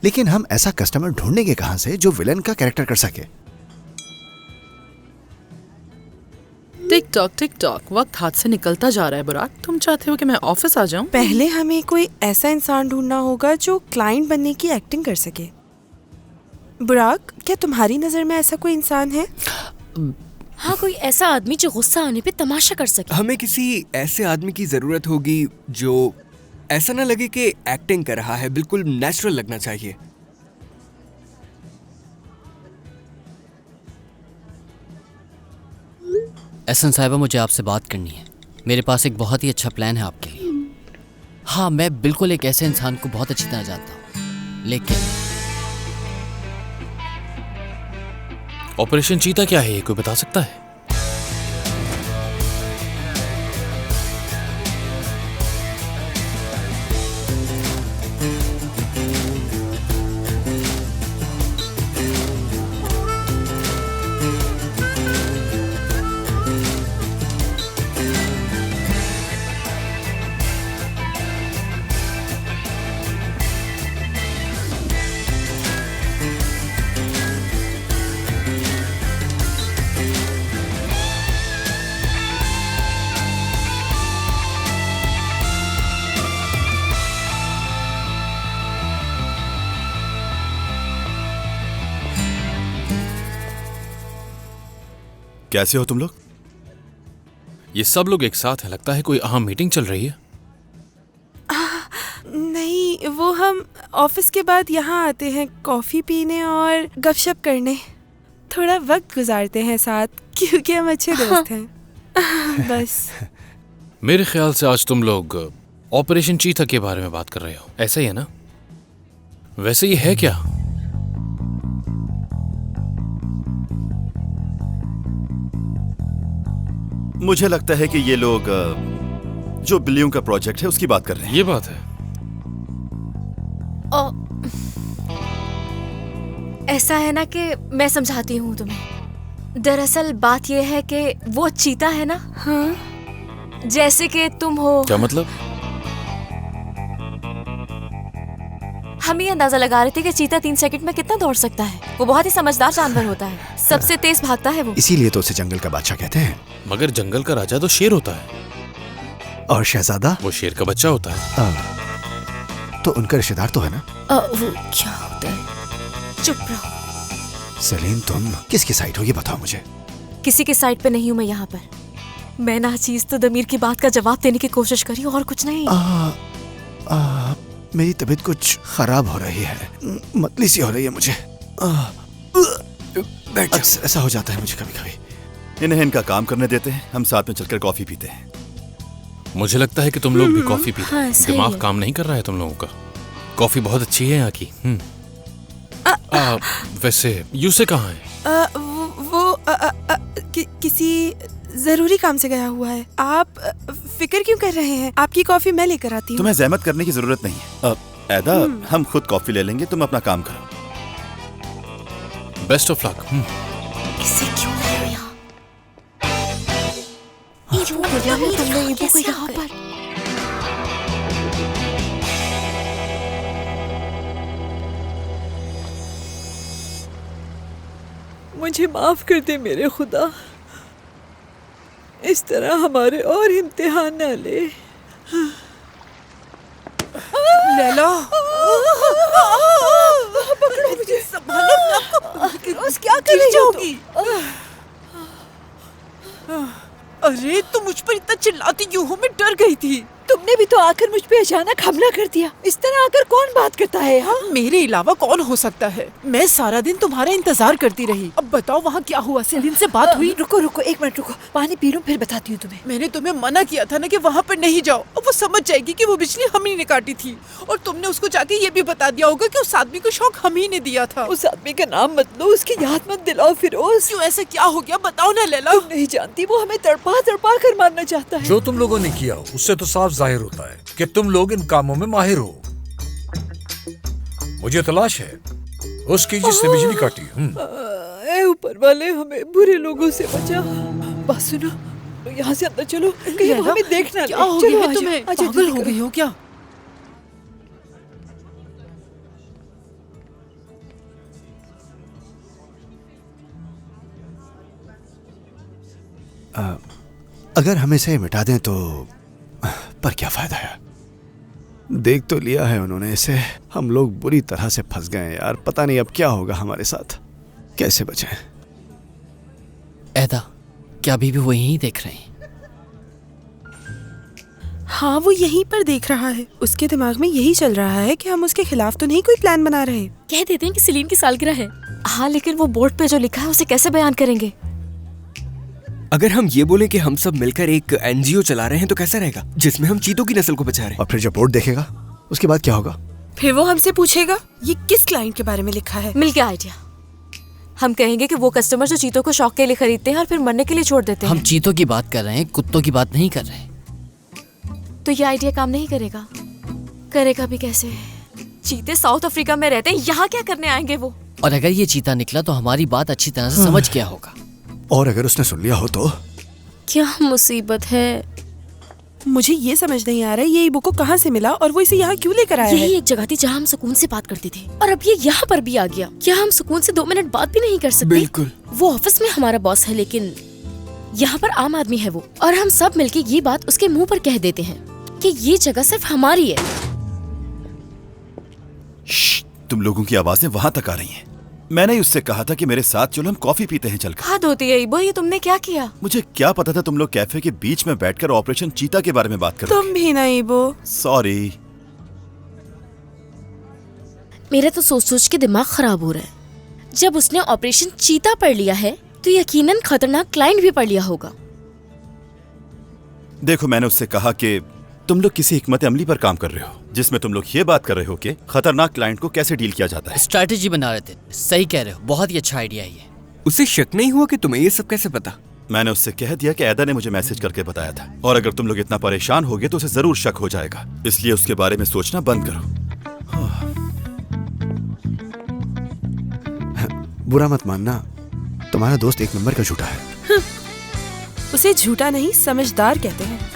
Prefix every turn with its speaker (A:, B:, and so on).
A: लेकिन हम ऐसा कस्टमर ढूंढेंगे कहां से जो विलन का कैरेक्टर कर सके?
B: टिक टॉक वक्त हाथ से निकलता जा रहा है। बुराक, तुम चाहते हो कि मैं ऑफिस आ जाऊं?
C: पहले हमें कोई ऐसा इंसान ढूंढना होगा जो क्लाइंट बनने की एक्टिंग कर सके। बुराक, क्या तुम्हारी नजर में ऐसा कोई इंसान है?
D: हाँ, कोई ऐसा आदमी जो गुस्सा आने पे तमाशा कर सके।
E: हमें किसी ऐसे आदमी की जरूरत होगी जो ऐसा ना लगे कि एक्टिंग कर रहा है, बिल्कुल नेचुरल लगना चाहिए।
F: एहसन साहिबा, मुझे आपसे बात करनी है। मेरे पास एक बहुत ही अच्छा प्लान है आपके लिए। हाँ, मैं बिल्कुल एक ऐसे इंसान को बहुत अच्छी तरह जानता हूँ, लेकिन
G: ऑपरेशन चीता क्या है, ये कोई बता सकता है?
H: कैसे हो तुम लोग?
G: ये सब लोग एक साथ हैं, लगता है कोई अहम मीटिंग चल रही है।
C: नहीं, वो हम ऑफिस के बाद यहाँ आते हैं कॉफी पीने और गपशप करने। थोड़ा वक्त गुजारते हैं साथ, क्योंकि हम अच्छे दोस्त हैं। बस।
G: मेरे ख्याल से आज तुम लोग ऑपरेशन चीता के बारे में बात कर रहे हो, ऐसा ही है ना? वैसे ये है क्या?
H: मुझे लगता है कि ये लोग जो बिल्लियों का प्रोजेक्ट है उसकी बात कर रहे हैं।
G: ये बात है।
D: ऐसा है ना कि मैं समझाती हूँ तुम्हें। दरअसल बात ये है कि वो चीता है ना,
C: हाँ,
D: जैसे कि तुम हो।
G: क्या मतलब?
D: हम ये अंदाजा लगा रहे थे कि चीता 3 सेकंड में कितना दौड़ सकता है। वो बहुत ही समझदार जानवर होता है, सबसे तेज भागता है वो।
A: इसीलिए तो उसे जंगल का बादशाह कहते हैं।
G: मगर जंगल का राजा तो शेर होता है।
A: और शहजादा?
G: वो शेर का बच्चा होता है।
A: तो उनका रिश्तेदार तो है ना?
D: वो क्या होता है? चुप रहो।
A: सलीम, तुम किसकी साइड हो ये बताओ मुझे।
D: किसी के साइड पे नहीं हूँ मैं यहाँ पर। मैं नाचीज तो दमीर की बात का जवाब देने की कोशिश करी, और कुछ नहीं।
A: मेरी तबीयत कुछ खराब हो रही है, मतली सी हो रही है मुझे। अक्सर ऐसा हो जाता है मुझे कभी कभी।
H: इन्हें इनका काम करने देते हैं, हम साथ में चलकर कॉफी पीते हैं।
G: मुझे लगता है कि तुम लोग भी कॉफी पीते
D: हाँ,
G: हो। दिमाग काम नहीं कर रहा है तुम लोगों का। कॉफी बहुत अच्छी है यहाँ की। वैसे यूसे कहाँ है?
C: वो किसी जरूरी काम से गया हुआ है। आप फिक्र क्यों कर रहे हैं? आपकी कॉफी मैं लेकर आती हूँ।
H: तुम्हें जहमत करने की जरूरत नहीं है। ऐदा, हम खुद कॉफी ले लेंगे, तुम अपना काम करो।
G: Best of luck.
D: इसे क्यों लाए हो यहाँ?
C: तुमने यहाँ पर।
I: मुझे माफ कर दे मेरे खुदा, इस तरह हमारे और इम्तिहान न ले।
C: लैला, पकड़ो मुझे, संभालो। क्या कर रही हो तुम?
I: अरे तुम मुझ पर इतना चिल्लाती क्यों हो? मैं डर गई थी।
C: तुमने भी तो आकर मुझ पे अचानक हमला कर दिया। इस तरह आकर कौन बात करता है? हाँ,
I: मेरे अलावा कौन हो सकता है? मैं सारा दिन तुम्हारा इंतजार करती रही। अब बताओ वहाँ क्या हुआ? सेलिन से बात हुई?
C: रुको एक मिनट रुको, पानी पी लूं फिर बताती हूँ तुम्हें।
I: मैंने तुम्हें मना किया था ना कि वहाँ पर नहीं जाओ। अब वो समझ जाएगी कि वो बिजली हम ही ने काटी थी, और तुमने उसको जाके ये भी बता दिया होगा कि उस आदमी को शौक हम ही ने दिया था।
C: उस आदमी का नाम मत लो, उसकी याद मत दिलाओ फिरोज।
I: क्यों, ऐसा क्या हो गया? बताओ ना लैला।
C: तुम नहीं जानती, वो हमें तड़पा तड़पा कर मारना चाहता है।
J: जो तुम लोगों ने किया उससे तो साफ जाहिर होता है कि तुम लोग इन कामों में माहिर हो। मुझे तलाश है उसकी जिसने बिजली काटी।
I: ऐ ऊपर वाले, हमें बुरे लोगों से बचा। बस सुनो, यहाँ से अंदर चलो, कहीं वो हमें देखना। क्या हो गया है तुम्हें? पागल हो गई हो क्या?
A: अगर हम इसे मिटा दें तो पर क्या फायदा है? देख तो लिया है उन्होंने इसे। हम लोग बुरी तरह से फंस गए यार। पता नहीं अब क्या होगा हमारे साथ, कैसे बचें?
F: ऐदा, क्या अभी भी वो यहीं देख रहे हैं?
C: हाँ, वो यहीं पर देख रहा है। उसके दिमाग में यही चल रहा है कि हम उसके खिलाफ तो नहीं कोई प्लान बना रहे।
D: कह देते हैं कि सेलिन की सालगिरह है। हाँ, लेकिन वो बोर्ड पे जो लिखा है उसे कैसे बयान करेंगे?
E: अगर हम ये बोले कि हम सब मिलकर एक एनजीओ चला रहे हैं तो कैसा रहेगा, जिसमें हम चीतों की नस्ल को बचा रहे हैं?
A: और फिर जब बोर्ड देखेगा उसके बाद क्या होगा?
C: फिर वो हमसे पूछेगा ये किस क्लाइंट के बारे में लिखा है।
D: मिल गया आइडिया। हम कहेंगे कि वो कस्टमर जो चीतों को शौक के लिए खरीदते हैं और फिर मरने के लिए छोड़ देते हैं।
F: हम चीतों की बात कर रहे हैं, कुत्तों की बात नहीं कर रहे।
D: तो ये आइडिया काम नहीं करेगा। करेगा भी कैसे? चीते साउथ अफ्रीका में रहते हैं, यहाँ क्या करने आएंगे वो?
F: और अगर ये चीता निकला तो हमारी बात अच्छी तरह से समझ गया होगा।
A: और अगर उसने सुन लिया हो तो?
D: क्या मुसीबत है।
C: मुझे ये समझ नहीं आ रहा है ये इबो को कहाँ से मिला और वो इसे यहाँ क्यों लेकर आया है।
D: यही एक जगह थी जहाँ हम सुकून से बात करते थे और अब ये यहाँ पर भी आ गया। क्या हम सुकून से 2 मिनट बात भी नहीं कर सकते?
E: बिल्कुल।
D: वो ऑफिस में हमारा बॉस है लेकिन यहाँ पर आम आदमी है वो, और हम सब मिलके ये बात उसके मुंह पर कह देते हैं कि ये जगह सिर्फ हमारी है।
H: तुम लोगों की आवाजें वहां तक आ रही हैं। मैंने ही उससे कहा था कि मेरे साथ चलो, हम कॉफी पीते हैं चलकर।
D: हद होती है इबो, ये तुमने क्या किया?
H: मुझे क्या पता था तुम लोग कैफे के बीच में बैठकर ऑपरेशन चीता के बारे में बात कर रहे
C: तुम भी ना इबो।
H: सॉरी।
D: मेरा तो सोच सोच के दिमाग खराब हो रहा है। जब उसने ऑपरेशन चीता पढ़ लिया है तो यकीनन खतरनाक क्लाइंट भी पढ़ लिया होगा।
H: देखो, मैंने उससे कहा कि तुम लोग किसी हिकमत अमली पर काम कर रहे हो जिसमें तुम लोग ये बात कर रहे हो कि खतरनाक क्लाइंट को कैसे डील किया जाता है।
F: स्ट्रैटेजी बना रहे थे। सही कह रहे हो, बहुत ही अच्छा आइडिया है ये।
E: उसे शक नहीं हुआ कि तुम्हें ये सब कैसे पता?
H: मैंने उससे कह दिया कि ऐदा ने मुझे मैसेज करके बताया था, और अगर तुम लोग इतना परेशान होगे तो उसे जरूर शक हो जाएगा, इसलिए उसके बारे में सोचना बंद करो।
A: बुरा मत मानना, तुम्हारा दोस्त एक नंबर का झूठा है।
C: उसे झूठा नहीं समझदार कहते हैं।